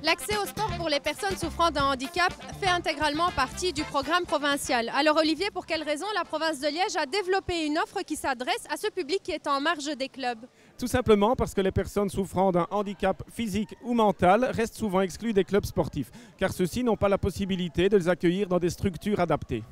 L'accès au sport pour les personnes souffrant d'un handicap fait intégralement partie du programme provincial. Alors Olivier, pour quelle raison la province de Liège a développé une offre qui s'adresse à ce public qui est en marge des clubs? Tout simplement parce que les personnes souffrant d'un handicap physique ou mental restent souvent exclues des clubs sportifs, car ceux-ci n'ont pas la possibilité de les accueillir dans des structures adaptées.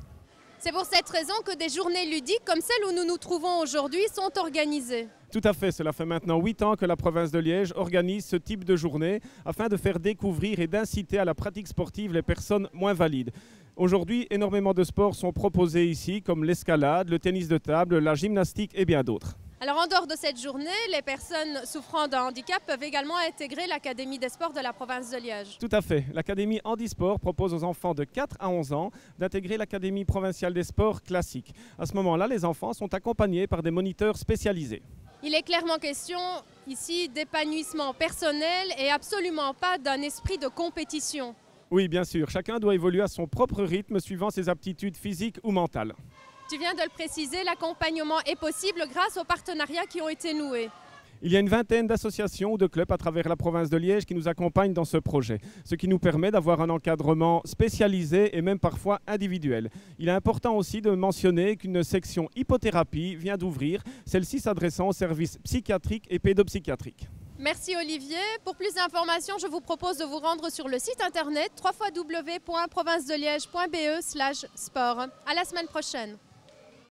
C'est pour cette raison que des journées ludiques comme celle où nous nous trouvons aujourd'hui sont organisées. Tout à fait, cela fait maintenant 8 ans que la province de Liège organise ce type de journée afin de faire découvrir et d'inciter à la pratique sportive les personnes moins valides. Aujourd'hui, énormément de sports sont proposés ici comme l'escalade, le tennis de table, la gymnastique et bien d'autres. Alors en dehors de cette journée, les personnes souffrant d'un handicap peuvent également intégrer l'Académie des sports de la province de Liège. Tout à fait. L'Académie Handisport propose aux enfants de 4 à 11 ans d'intégrer l'Académie provinciale des sports classiques. À ce moment-là, les enfants sont accompagnés par des moniteurs spécialisés. Il est clairement question ici d'épanouissement personnel et absolument pas d'un esprit de compétition. Oui, bien sûr. Chacun doit évoluer à son propre rythme suivant ses aptitudes physiques ou mentales. Tu viens de le préciser, l'accompagnement est possible grâce aux partenariats qui ont été noués. Il y a une vingtaine d'associations ou de clubs à travers la province de Liège qui nous accompagnent dans ce projet, ce qui nous permet d'avoir un encadrement spécialisé et même parfois individuel. Il est important aussi de mentionner qu'une section hypothérapie vient d'ouvrir, celle-ci s'adressant aux services psychiatriques et pédopsychiatriques. Merci Olivier. Pour plus d'informations, je vous propose de vous rendre sur le site internet www.provincedeliège.be/sport. À la semaine prochaine.